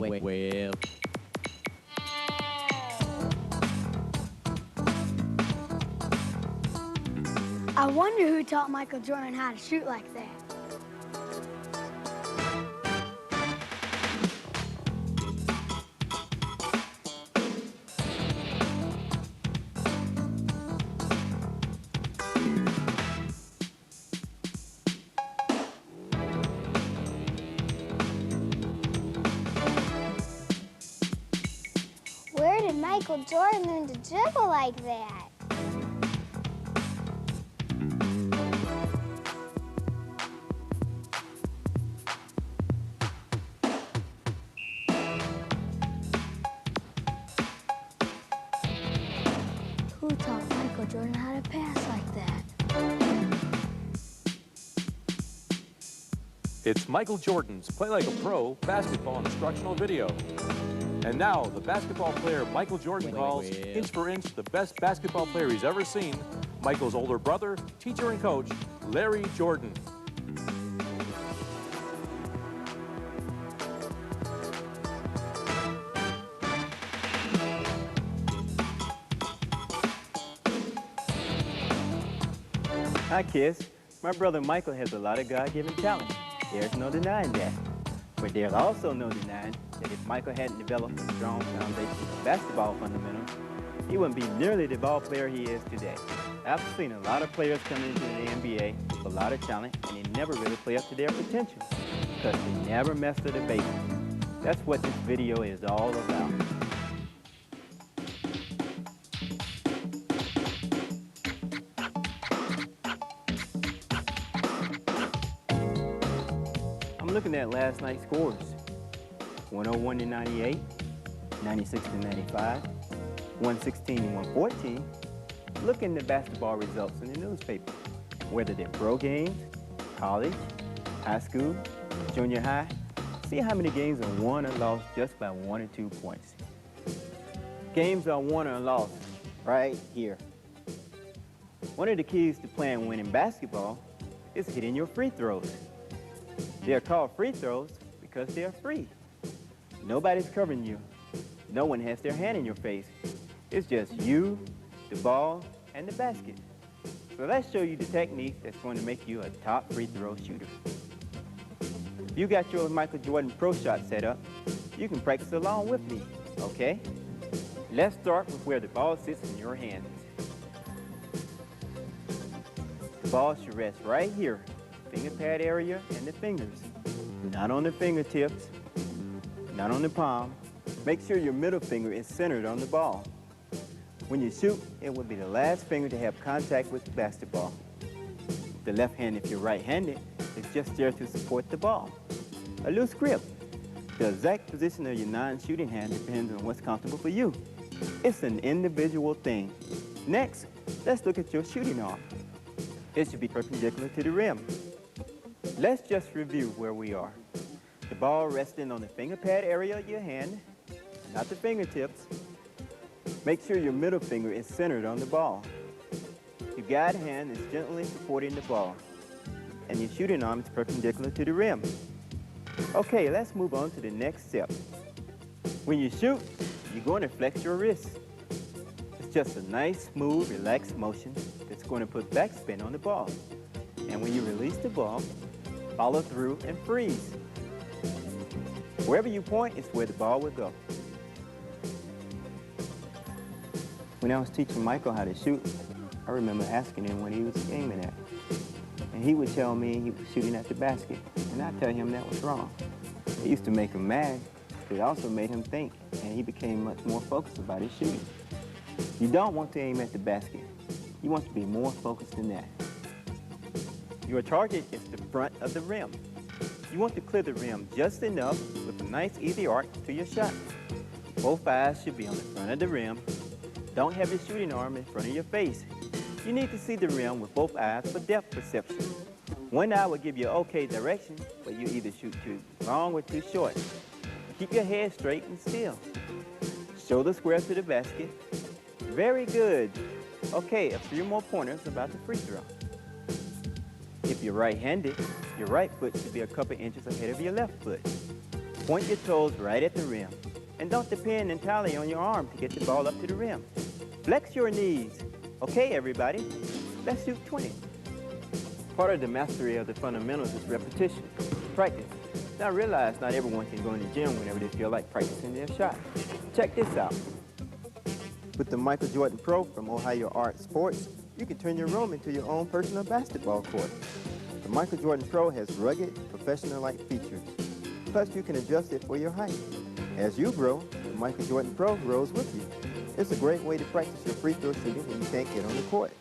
Well. I wonder who taught Michael Jordan how to shoot like that. Where did Michael Jordan learn to dribble like that? Who taught Michael Jordan how to pass like that? It's Michael Jordan's Play Like a Pro basketball instructional video. And now, the basketball player Michael Jordan calls, inch for inch, the best basketball player he's ever seen, Michael's older brother, teacher and coach, Larry Jordan. Hi, kids. My brother Michael has a lot of God-given talent. There's no denying that. But there's also no denying that if Michael hadn't developed a strong foundation of basketball fundamentals, he wouldn't be nearly the ball player he is today. I've seen a lot of players come into the NBA with a lot of talent, and they never really play up to their potential because they never master the basics. That's what this video is all about. I'm looking at last night's scores. 101 to 98, 96 to 95, 116 to 114. Look in the basketball results in the newspaper, whether they're pro games, college, high school, junior high. See how many games are won or lost just by 1 or 2 points. Games are won or lost right here. One of the keys to playing winning basketball is hitting your free throws. They're called free throws because they're free. Nobody's covering you. No one has their hand in your face. It's just you, the ball, and the basket. So let's show you the technique that's going to make you a top free throw shooter. If you got your Michael Jordan Pro Shot set up, you can practice along with me, okay? Let's start with where the ball sits in your hands. The ball should rest right here, finger pad area and the fingers. Not on the fingertips, not on the palm. Make sure your middle finger is centered on the ball. When you shoot, it will be the last finger to have contact with the basketball. The left hand, if you're right-handed, is just there to support the ball. A loose grip. The exact position of your non-shooting hand depends on what's comfortable for you. It's an individual thing. Next, let's look at your shooting arm. It should be perpendicular to the rim. Let's just review where we are. The ball resting on the finger pad area of your hand, not the fingertips. Make sure your middle finger is centered on the ball. Your guide hand is gently supporting the ball, and your shooting arm is perpendicular to the rim. Okay, let's move on to the next step. When you shoot, you're going to flex your wrist. It's just a nice, smooth, relaxed motion that's going to put backspin on the ball. And when you release the ball, follow through and freeze. Wherever you point is where the ball will go. When I was teaching Michael how to shoot, I remember asking him when he was aiming at. And he would tell me he was shooting at the basket, and I'd tell him that was wrong. It used to make him mad, but it also made him think, and he became much more focused about his shooting. You don't want to aim at the basket. You want to be more focused than that. Your target is the front of the rim. You want to clear the rim just enough with a nice easy arc to your shot. Both eyes should be on the front of the rim. Don't have your shooting arm in front of your face. You need to see the rim with both eyes for depth perception. One eye will give you okay direction, but you either shoot too long or too short. Keep your head straight and still. Shoulder square to the basket. Very good. Okay, a few more pointers about the free throw. If you're right-handed, your right foot should be a couple inches ahead of your left foot. Point your toes right at the rim. And don't depend entirely on your arm to get the ball up to the rim. Flex your knees. Okay, everybody, let's shoot 20. Part of the mastery of the fundamentals is repetition, practice. Now realize not everyone can go in the gym whenever they feel like practicing their shot. Check this out. With the Michael Jordan Pro from Ohio Art Sports, you can turn your room into your own personal basketball court. The Michael Jordan Pro has rugged, professional-like features. Plus, you can adjust it for your height. As you grow, the Michael Jordan Pro grows with you. It's a great way to practice your free throw shooting when you can't get on the court.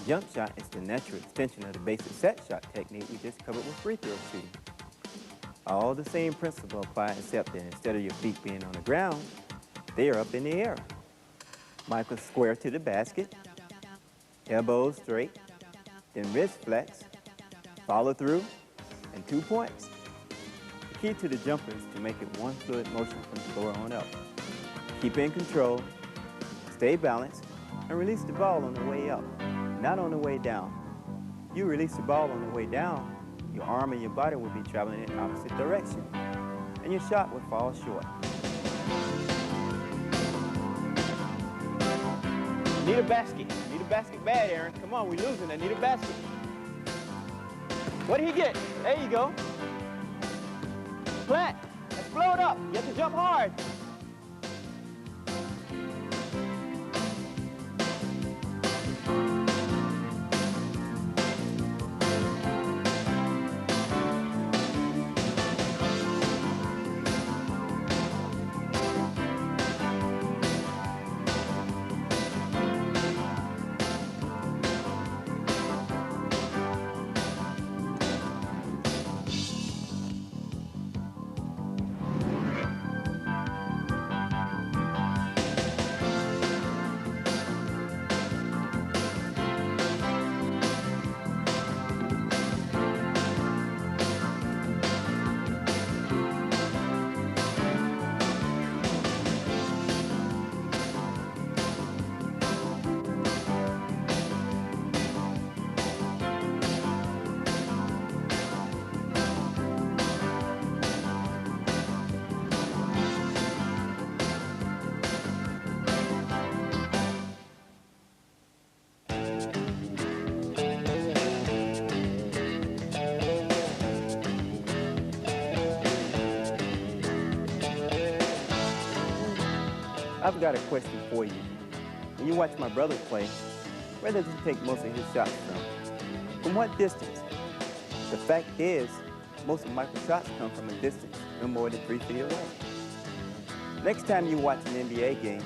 Jump shot is the natural extension of the basic set shot technique we just covered with free throw shooting. All the same principle apply except that instead of your feet being on the ground, they are up in the air. Michael square to the basket, elbows straight, then wrist flex, follow through, and 2 points. The key to the jumper is to make it one fluid motion from the floor on up. Keep in control, stay balanced, and release the ball on the way up, not on the way down. You release the ball on the way down, your arm and your body will be traveling in opposite direction, and your shot will fall short. Need a basket. Need a basket bad, Aaron. Come on, we're losing. I need a basket. What did he get? There you go. Plant. Let's blow it up. You have to jump hard. I've got a question for you. When you watch my brother play, where does he take most of his shots from? From what distance? The fact is, most of Michael's shots come from a distance no more than 3 feet away. Next time you watch an NBA game,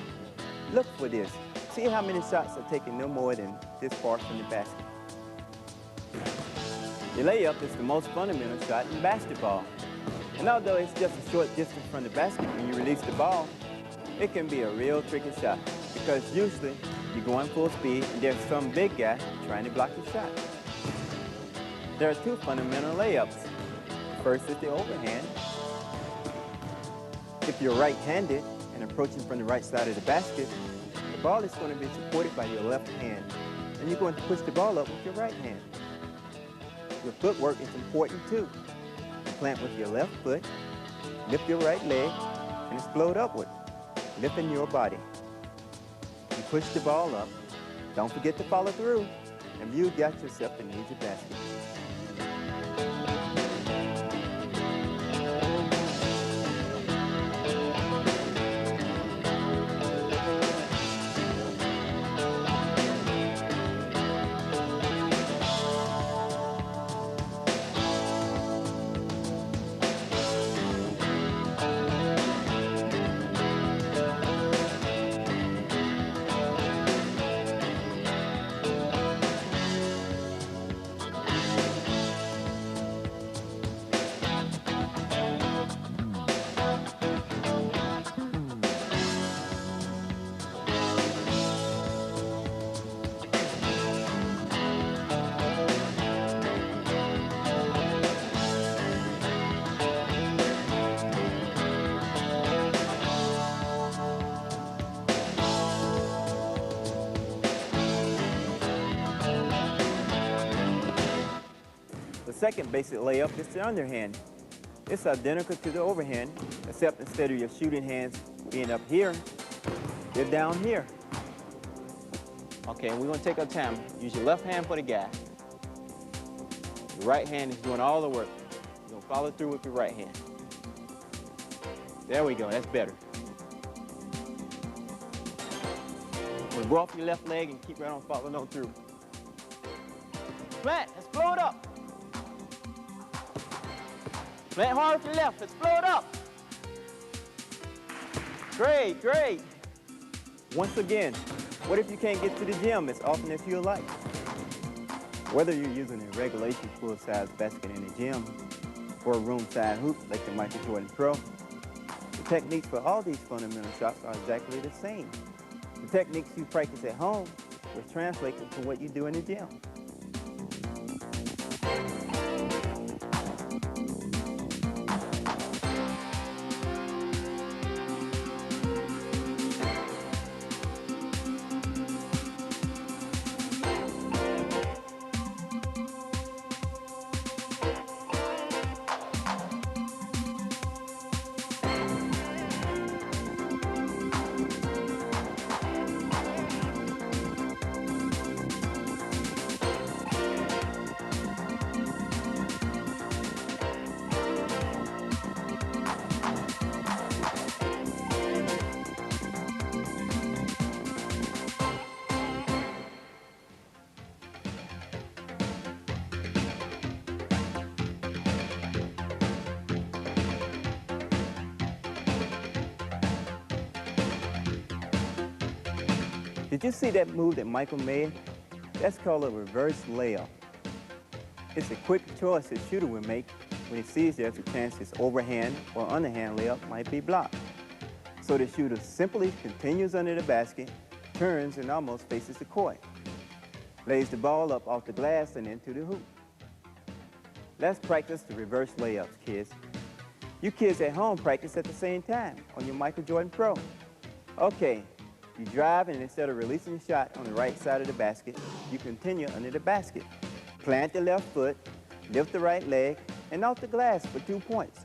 look for this. See how many shots are taken no more than this far from the basket. The layup is the most fundamental shot in basketball. And although it's just a short distance from the basket when you release the ball, it can be a real tricky shot because usually you're going full speed and there's some big guy trying to block your shot. There are 2 fundamental layups. First is the overhand. If you're right-handed and approaching from the right side of the basket, the ball is going to be supported by your left hand, and you're going to push the ball up with your right hand. Your footwork is important too. You plant with your left foot, lift your right leg, and explode upward, lifting your body. You push the ball up, don't forget to follow through, and you got yourself an easy basket. The second basic layup is the underhand. It's identical to the overhand, except instead of your shooting hands being up here, they're down here. Okay, and we're going to take our time. Use your left hand for the guy. Your right hand is doing all the work. You're going to follow through with your right hand. There we go, that's better. We'll go off your left leg and keep right on following on through. Plant, let's blow it up. Plant hard with your left, let's blow it up. Great, great. Once again, what if you can't get to the gym as often as you like? Whether you're using a regulation full-size basket in the gym or a room-size hoop like the Michael Jordan Pro, the techniques for all these fundamental shots are exactly the same. The techniques you practice at home will translate into what you do in the gym. Did you see that move that Michael made? That's called a reverse layup. It's a quick choice a shooter will make when he sees there's a chance his overhand or underhand layup might be blocked. So the shooter simply continues under the basket, turns and almost faces the court, lays the ball up off the glass and into the hoop. Let's practice the reverse layups, kids. You kids at home practice at the same time on your Michael Jordan Pro. Okay. You drive, and instead of releasing the shot on the right side of the basket, you continue under the basket. Plant the left foot, lift the right leg, and off the glass for 2 points.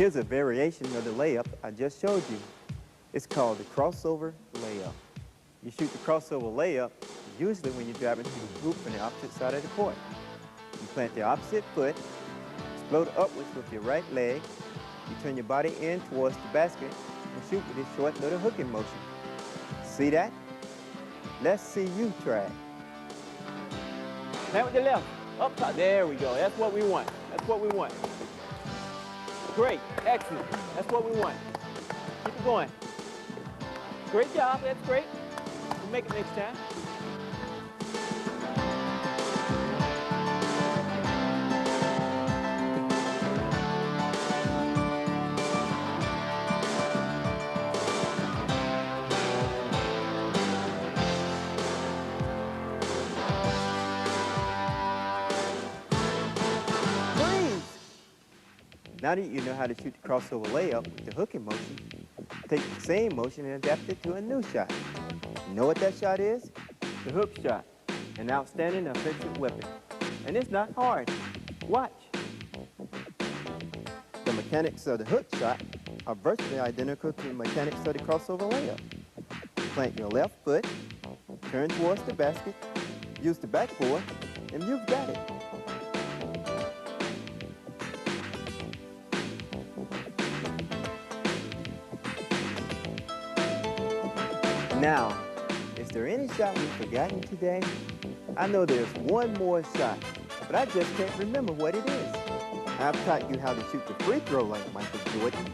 Here's a variation of the layup I just showed you. It's called the crossover layup. You shoot the crossover layup usually when you're driving to the hoop from the opposite side of the court. You plant the opposite foot, explode upwards with your right leg, you turn your body in towards the basket and shoot with this short little hooking motion. See that? Let's see you try it. Plant with the left, up top. There we go. That's what we want. That's what we want. Great, excellent. That's what we want. Keep it going. Great job, that's great. We'll make it next time. Now that you know how to shoot the crossover layup with the hooking motion, take the same motion and adapt it to a new shot. You know what that shot is? The hook shot, an outstanding offensive weapon. And it's not hard. Watch. The mechanics of the hook shot are virtually identical to the mechanics of the crossover layup. Plant your left foot, turn towards the basket, use the backboard, and you've got it. Now, is there any shot we've forgotten today? I know there's one more shot, but I just can't remember what it is. I've taught you how to shoot the free throw like Michael Jordan,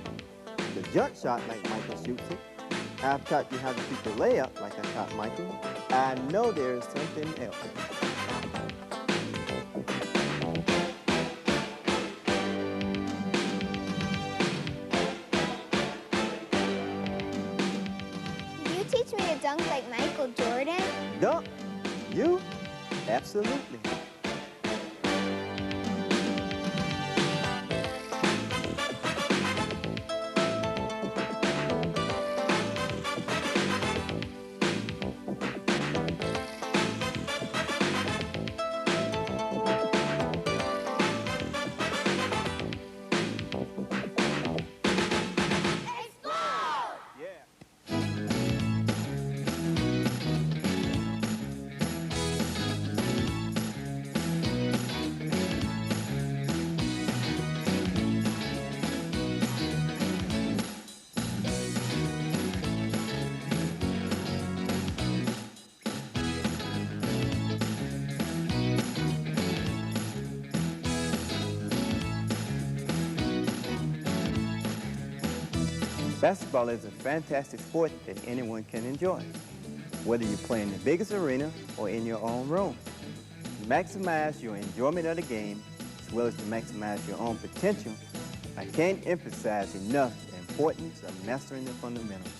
the jump shot like Michael shoots it. I've taught you how to shoot the layup like I taught Michael. I know there's something else. Teach me to dunk like Michael Jordan? Dunk? You? Absolutely. Basketball is a fantastic sport that anyone can enjoy, whether you play in the biggest arena or in your own room. To maximize your enjoyment of the game, as well as to maximize your own potential, I can't emphasize enough the importance of mastering the fundamentals.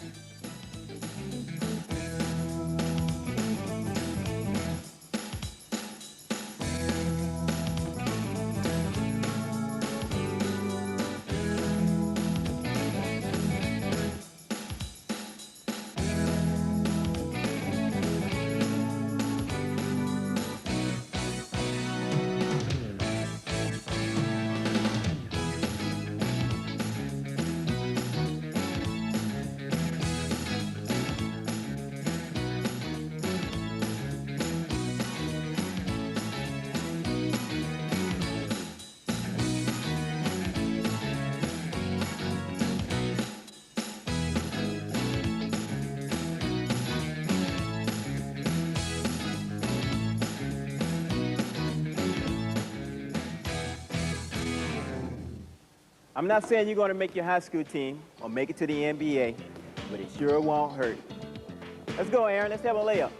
I'm not saying you're going to make your high school team or make it to the NBA, but it sure won't hurt. Let's go, Aaron. Let's have a layup.